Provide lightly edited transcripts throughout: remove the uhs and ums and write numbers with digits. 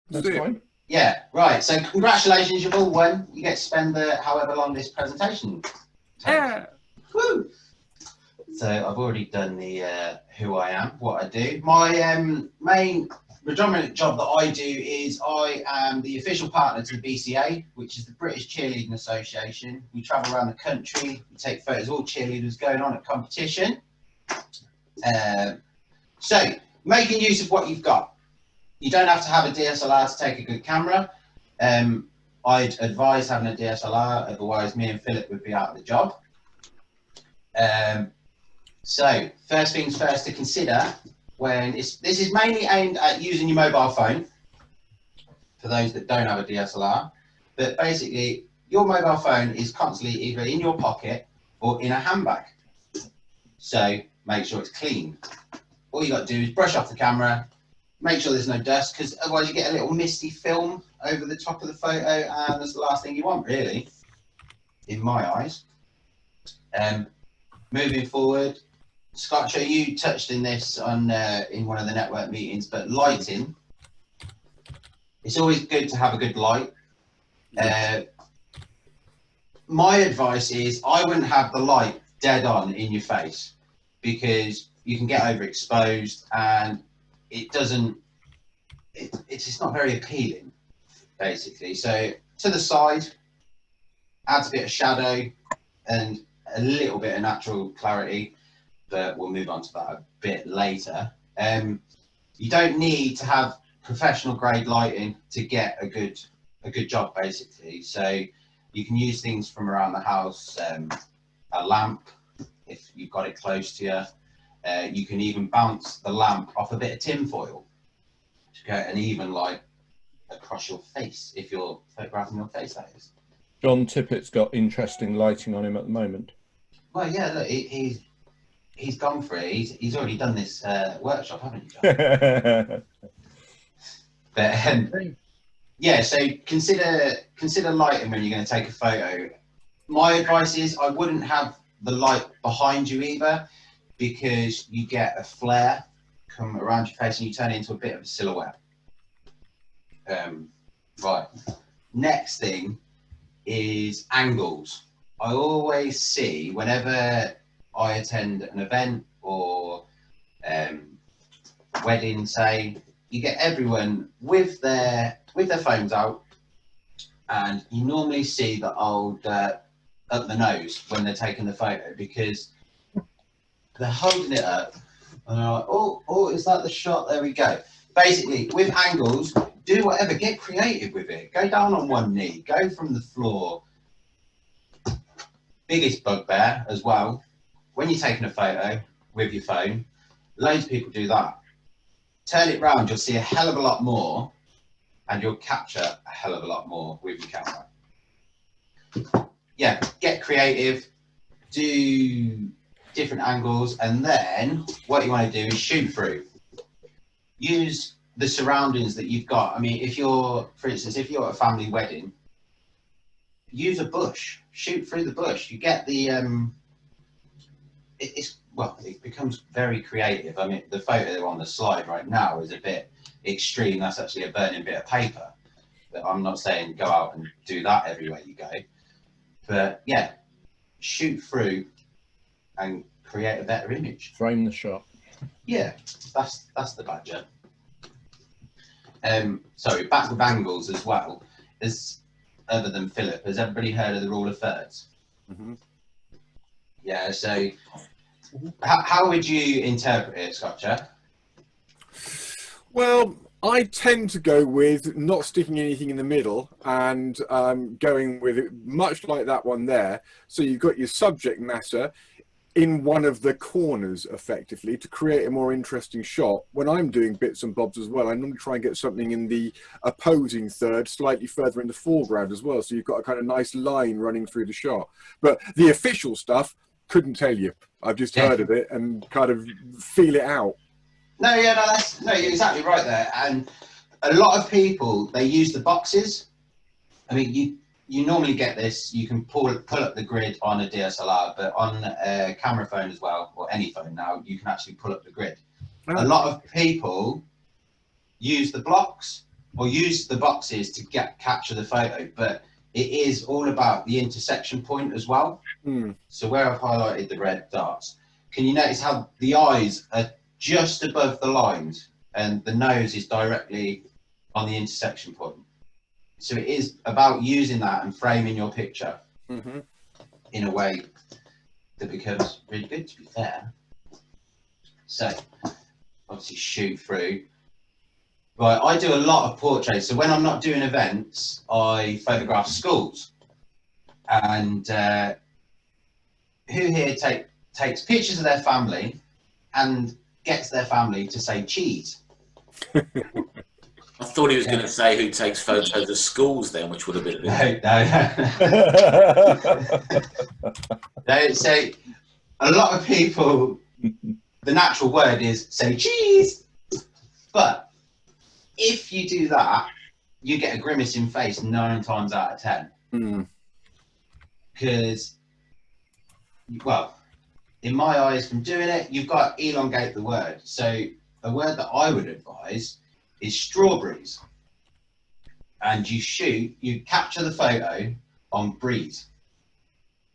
That's fine. Yeah, right. So congratulations, you've all won. You get to spend the however long this presentation takes. Yeah. Woo! So I've already done the who I am, what I do. My main predominant job that I do is I am the official partner to the BCA, which is the British Cheerleading Association. We travel around the country, we take photos of all cheerleaders going on at competition. So making use of what you've got. You don't have to have a DSLR to take a good camera. I'd advise having a DSLR, otherwise me and Philip would be out of the job. So first things first to consider when this is mainly aimed at using your mobile phone for those that don't have a DSLR, but basically your mobile phone is constantly either in your pocket or in a handbag. So make sure it's clean. All you got to do is brush off the camera, make sure there's no dust, because otherwise you get a little misty film over the top of the photo, and that's the last thing you want, really, in my eyes. Moving forward, Scott, you touched in this on in one of the network meetings, but lighting. It's always good to have a good light. My advice is I wouldn't have the light dead on in your face, because you can get overexposed and it doesn't, it's just not very appealing, basically. So to the side, adds a bit of shadow and a little bit of natural clarity, but we'll move on to that a bit later. You don't need to have professional grade lighting to get a good job, basically. So you can use things from around the house, a lamp if you've got it close to you. You can even bounce the lamp off a bit of tin foil to get an even light across your face, if you're photographing your face, that is. John Tippett's got interesting lighting on him at the moment. Well, yeah, look, he's gone for it. He's already done this workshop, haven't you, John? But yeah, so consider lighting when you're going to take a photo. My advice is I wouldn't have the light behind you either, because you get a flare come around your face and you turn it into a bit of a silhouette. Right. Next thing is angles. I always see, whenever I attend an event or wedding, say, you get everyone with their phones out, and you normally see the old up the nose when they're taking the photo, because they're holding it up and they're like, oh, is that the shot? There we go. Basically, with angles, do whatever, get creative with it. Go down on one knee, go from the floor. Biggest bugbear as well, when you're taking a photo with your phone, loads of people do that. Turn it round, you'll see a hell of a lot more, and you'll capture a hell of a lot more with your camera. Yeah, get creative, do different angles, and then what you want to do is shoot through. Use the surroundings that you've got. I mean, if you're, for instance, if you're at a family wedding, use a bush, shoot through the bush. You get the, it becomes very creative. I mean, the photo on the slide right now is a bit extreme. That's actually a burning bit of paper. But I'm not saying go out and do that everywhere you go. But yeah, shoot through and create a better image. Frame the shot. Yeah, that's the badger. Sorry, back with angles as well. Other than Philip, has everybody heard of the rule of thirds? Mm-hmm. Yeah, so how would you interpret it, Scotcher? Well, I tend to go with not sticking anything in the middle and going with it much like that one there. So you've got your subject matter in one of the corners, effectively, to create a more interesting shot. When I'm doing bits and bobs as well, I normally try and get something in the opposing third, slightly further in the foreground as well, so you've got a kind of nice line running through the shot. But the official stuff, couldn't tell you. I've just heard of it and kind of feel it out. No, yeah, no, you're exactly right there. And a lot of people, they use the boxes. I mean, you normally get this, you can pull up the grid on a DSLR, but on a camera phone as well, or any phone now, you can actually pull up the grid. A lot of people use the blocks. or use the boxes to capture the photo, but it is all about the intersection point as well. So where I've highlighted the red dots, can you notice how the eyes are just above the lines and the nose is directly on the intersection point? So it is about using that and framing your picture in a way that becomes really good, to be fair. So obviously shoot through. Right, I do a lot of portraits. So when I'm not doing events, I photograph schools. And who here takes pictures of their family and gets their family to say cheese? I thought he was going to say who takes photos of schools then, which would have been a bit... No. So a lot of people, the natural word is say cheese. But if you do that, you get a grimacing face 9 times out of 10. Because, well, in my eyes from doing it, you've got to elongate the word. So a word that I would advise is strawberries. And you capture the photo on breeze.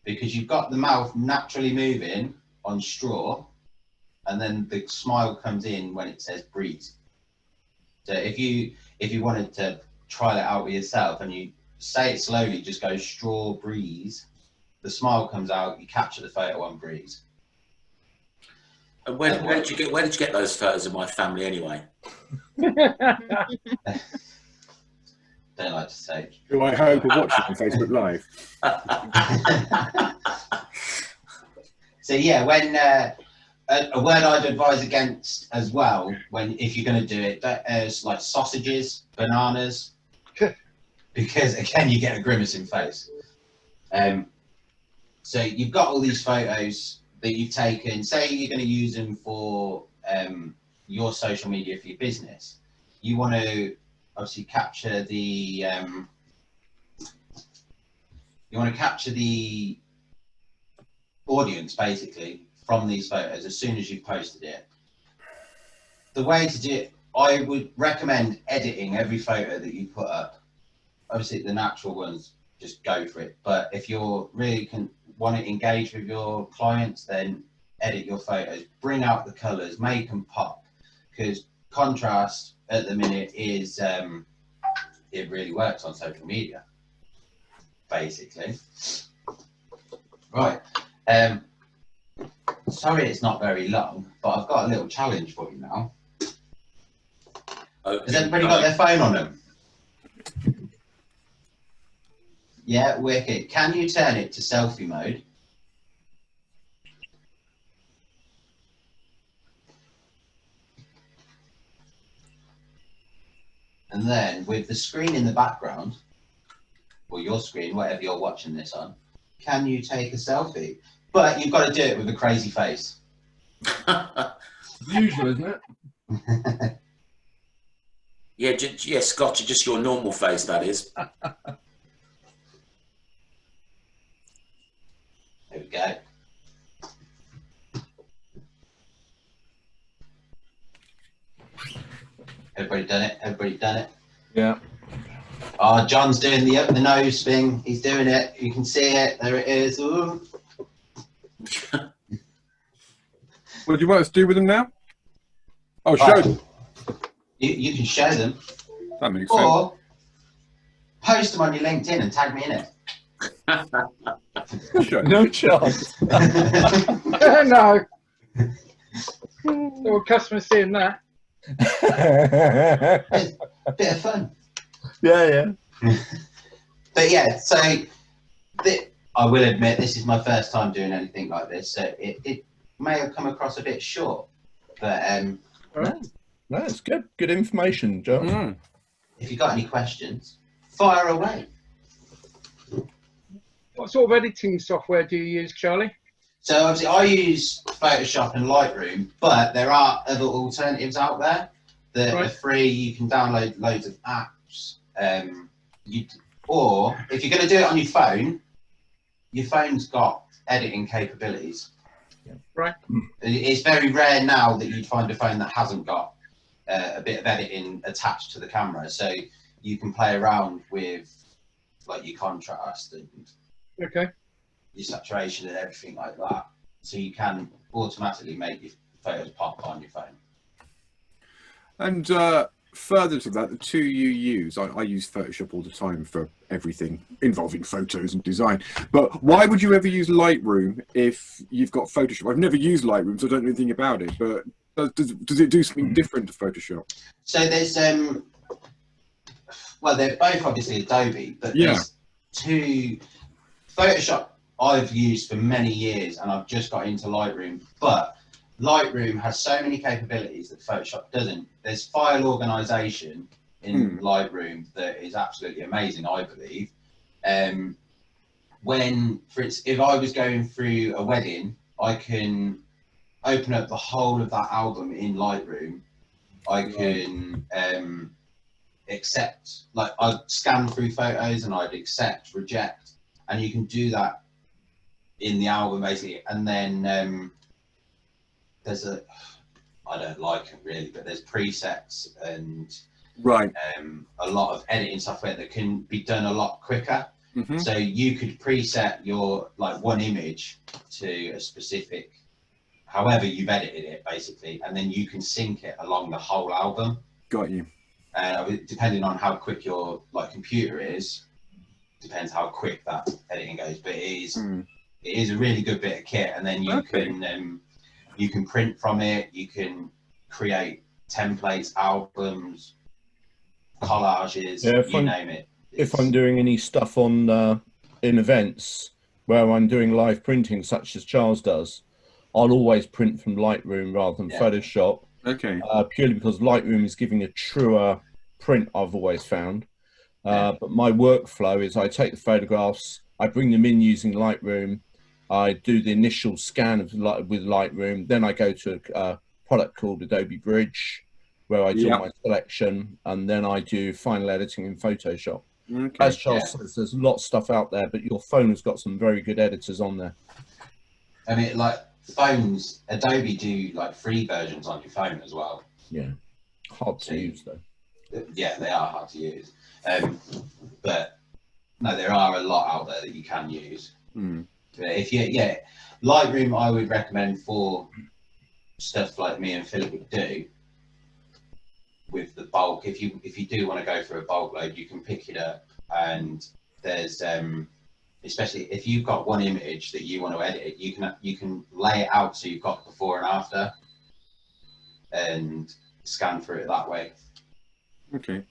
Because you've got the mouth naturally moving on straw, and then the smile comes in when it says breeze. So if you wanted to try it out with yourself and you say it slowly, just go straw breeze, the smile comes out, you capture the photo on breeze. And where did you get those photos of my family anyway? Don't like to say. Who I hope are watching on Facebook Live. So yeah, when a word I'd advise against as well, if you're going to do it, is like sausages, bananas, because again you get a grimacing face. So you've got all these photos that you've taken. Say you're going to use them for your social media for your business. You want to obviously capture the audience basically from these photos as soon as you've posted it. The way to do it, I would recommend editing every photo that you put up. Obviously the natural ones, just go for it. But if you're really want to engage with your clients, then edit your photos, bring out the colors, make them pop, because contrast at the minute is it really works on social media basically. Right, sorry it's not very long, but I've got a little challenge for you now. Has everybody got their phone on them? Yeah, wicked. Can you turn it to selfie mode? And then with the screen in the background, or your screen, whatever you're watching this on, can you take a selfie? But you've got to do it with a crazy face. Usual, isn't it? Yeah, Scott, just your normal face, that is. There we go. Everybody done it? Everybody done it? Yeah. Oh, John's doing the up the nose thing. He's doing it. You can see it. There it is. Ooh. What do you want us to do with them now? Oh, show them. You can show them. That makes or post them on your LinkedIn and tag me in it. sense. Show them. No chance. No. Well, customers seeing that. Bit of fun. Yeah. But yeah, so I will admit this is my first time doing anything like this, so it may have come across a bit short, but No, it's good. Good information, John. if you've got any questions, fire away. What sort of editing software do you use, Charlie? So obviously I use Photoshop and Lightroom, but there are other alternatives out there that are free. You can download loads of apps. Or if you're going to do it on your phone's got editing capabilities. Right. It's very rare now that you'd find a phone that hasn't got a bit of editing attached to the camera, so you can play around with like your contrast and Okay. your saturation and everything like that. So you can automatically make your photos pop on your phone. And further to that, the two you use, I use Photoshop all the time for everything involving photos and design. But why would you ever use Lightroom if you've got Photoshop? I've never used Lightroom, so I don't know anything about it. But does it do something different to Photoshop? So there's well, they're both obviously Adobe, but Yeah. there's two. Photoshop I've used for many years, and I've just got into Lightroom. But Lightroom has so many capabilities that Photoshop doesn't. There's file organization in Lightroom that is absolutely amazing, I believe. When, for instance, if I was going through a wedding, I can open up the whole of that album in Lightroom. I can accept, like I'd scan through photos and I'd accept, reject, and you can do that in the album basically. And then there's I don't like it really, but there's presets and Right. a lot of editing software that can be done a lot quicker. Mm-hmm. So you could preset your like one image to a specific, however you've edited it basically, and then you can sync it along the whole album. Got you. Depending on how quick your like computer is, depends how quick that editing goes. But it is a really good bit of kit, and then you can print from it. You can create templates, albums, collages, you name it. If I'm doing any stuff on in events where I'm doing live printing, such as Charles does, I'll always print from Lightroom rather than Photoshop. Okay. Purely because Lightroom is giving a truer print, I've always found. But my workflow is I take the photographs, I bring them in using Lightroom, I do the initial scan with Lightroom, then I go to a product called Adobe Bridge, where I do my selection, and then I do final editing in Photoshop. Okay. As Charles says, there's a lot of stuff out there, but your phone has got some very good editors on there. I mean, like phones, Adobe do like free versions on your phone as well. Yeah, hard to use though. Yeah, they are hard to use. But no, there are a lot out there that you can use. If Lightroom, I would recommend for stuff like me and Philip would do with the bulk. If you do want to go for a bulk load, you can pick it up, and there's especially if you've got one image that you want to edit, you can lay it out so you've got before and after, and scan through it that way. Okay.